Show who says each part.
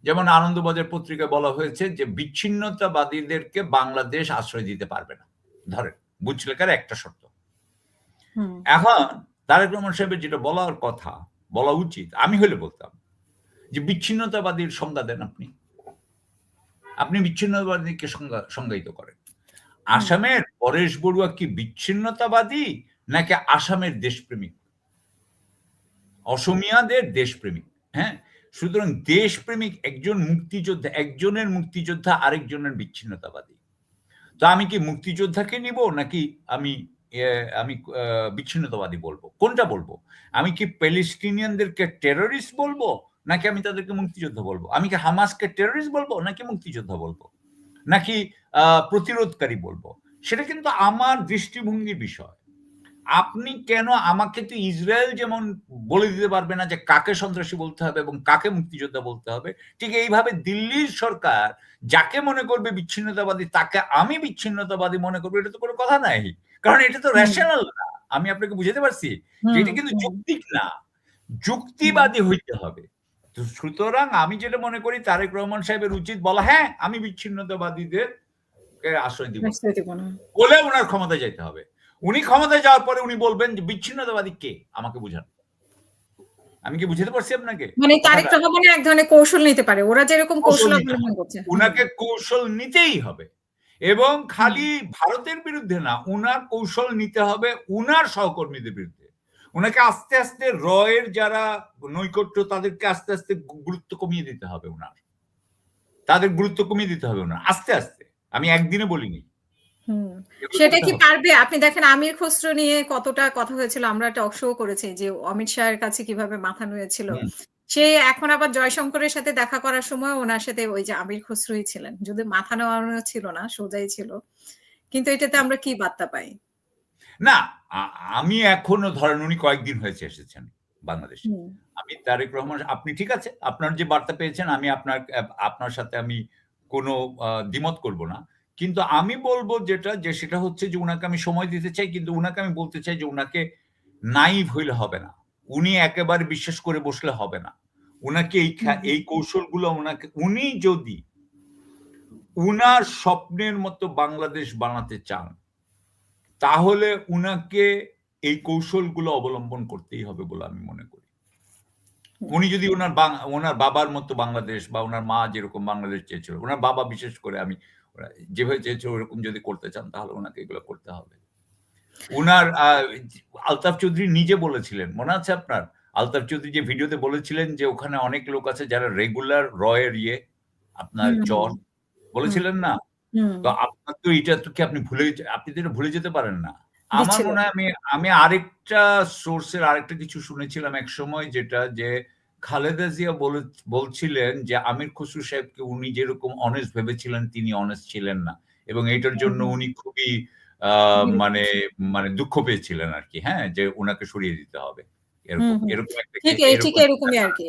Speaker 1: যেমন আনন্দবাজার পত্রিকায় বলা হয়েছে যে বিচ্ছিন্নতাবাদীদেরকে বাংলাদেশ আশ্রয় দিতে পারবে না, ধরেন বুঝলেকার একটা শর্ত। এখন তারেক রহমান সাহেবের যেটা বলার কথা, বলা উচিত, আমি হলে বলতাম যে বিচ্ছিন্নতাবাদীর সংজ্ঞা দেন আপনি। আপনি বিচ্ছিন্নতাবাদীকে সংজ্ঞায়িত করেন। আসামের পরেশ বড়ুয়া কি বিচ্ছিন্নতাবাদী নাকি আসামের দেশপ্রেমিক? অসমিয়াদের দেশপ্রেমিক। হ্যাঁ, সুতরাং দেশপ্রেমিক একজন মুক্তিযোদ্ধা, একজনের মুক্তিযোদ্ধা আরেকজনের বিচ্ছিন্নতাবাদী। তো আমি কি মুক্তিযোদ্ধাকে নিব নাকি আমি আমি বিচ্ছিন্নতাবাদী বলবো? কোনটা বলবো? আমি কি প্যালেস্টিনিয়ানদেরকে টেররিস্ট বলবো নাকি আমি তাদেরকে মুক্তিযোদ্ধা বলবো? আমি কি হামাসকে টেররিস্ট বলবো নাকি মুক্তিযোদ্ধা বলবো নাকি প্রতিরোধকারী বলবো? সেটা কিন্তু আমার দৃষ্টিভঙ্গির বিষয়। আপনি কেন আমাকে তো ইসরায়েল যেমন বলে দিতে পারবে না যে কাকে সন্ত্রাসী বলতে হবে এবং কাকে মুক্তিযোদ্ধা বলতে হবে, ঠিক এইভাবে দিল্লির সরকার যাকে মনে করবে বিচ্ছিন্নতাবাদী তাকে আমি বিচ্ছিন্নতাবাদী মনে করবো, এটা তো কোনো কথা নাই। কারণ এটা তো রেশনাল না। আমি আপনাকে বুঝাতে পারছি যে এটা কিন্তু যৌক্তিক না, যুক্তিবাদী হইতে হবে। তো সুতরাং আমি যেটা মনে করি তারেক রহমান সাহেবের উচিত বলা, হ্যাঁ আমি বিচ্ছিন্নতাবাদীদের আশ্রয় দিব বলে ওনার ক্ষমতা যাইতে হবে। উনি ক্ষমতায় যাওয়ার পরে উনি বলবেন যে বিচ্ছিন্নতাবাদী কে, আমাকে বুঝান। আমি কি বুঝাতে পারছি আপনাকে?
Speaker 2: মানে তারেক রহমান এক ধরনের কৌশল নিতে পারে, ওরা যেরকম কৌশল অবলম্বন করছে
Speaker 1: উনাকে কৌশল নিতেই হবে এবং খালি ভারতের বিরুদ্ধে না, উনার কৌশল নিতে হবে উনার সহকর্মীদের বিরুদ্ধে। উনাকে আস্তে আস্তে রয়ের যারা নৈকট্য তাদেরকে আস্তে আস্তে গুরুত্ব কমিয়ে দিতে হবে উনার, তাদের গুরুত্ব কমিয়ে দিতে হবে উনার আস্তে আস্তে। আমি একদিনে বলিনি।
Speaker 2: সেটা কি পারবে? আপনি দেখেন আমির খসরু নিয়ে কতটা কথা হয়েছিল, আমরা টক শো করেছি যে অমিত শাহের কাছে কিভাবে মাথা নুয়েছিল। সে এখন আবার জয়শঙ্করের সাথে দেখা করার সময় ওনার সাথে ওই যে আমির খসরুই ছিলেন, যদি মাথা নেওয়ানো ছিল না, সোজাই ছিল। কিন্তু এটাতে আমরা কি বার্তা পাই?
Speaker 1: না, আমি এখনো ধরেন উনি কয়েকদিন হয়েছে এসেছেন বাংলাদেশে। আমি তারেক রহমান, আপনি ঠিক আছে, আপনার যে বার্তা পেয়েছেন আমি আপনার সাথে আমি কোনো দ্বিমত করব না। কিন্তু আমি বলবো যেটা, যে সেটা হচ্ছে যে উনাকে আমি সময় দিতে চাই, কিন্তু উনাকে আমি বলতে চাই যে উনাকে নাইভ হইলে হবে না। উনি একেবারে বিশ্বাস করে বসলে হবে না। উনাকে এই কৌশলগুলো উনি যদি উনার স্বপ্নের মতো বাংলাদেশ বানাতে চান তাহলে উনাকে এই কৌশলগুলো অবলম্বন করতেই হবে বলে আমি মনে করি। উনি যদি ওনার বাবার মতো বাংলাদেশ বা ওনার মা যেরকম বাংলাদেশ চেয়েছিল, ওনার বাবা বিশেষ করে আমি যেভাবে চেয়েছিল ওরকম যদি করতে চান তাহলে ওনাকে এগুলো করতে হবে। উনার আলতাফ চৌধুরী নিজে বলেছিলেন, মনে আছে আপনার? আলতাফ চৌধুরী যে ভিডিওতে বলেছিলেন যে ওখানে অনেক লোক আছে যারা রেগুলার রয়ের আপনার জ্বর বলেছিলেন না? তো আপনার তো এটা তো কি আপনি তো এটা ভুলে যেতে পারেন না। আমার মনে হয় আমি আরেকটা সোর্সের আরেকটা কিছু শুনেছিলাম এক সময়, যেটা যে খালেদা জিয়া বলছিলেন যে আমির খসরু সাহেবকে উনি যেরকম অনেস্ট ভেবেছিলেন তিনি অনেস্ট ছিলেন না এবং এটার জন্য উনি খুবই মানে মানে দুঃখ পেয়েছিলেন আর কি, হ্যাঁ, যে উনাকে সরিয়ে দিতে হবে। এরকম একটা
Speaker 2: ঠিক এরকমই আর কি।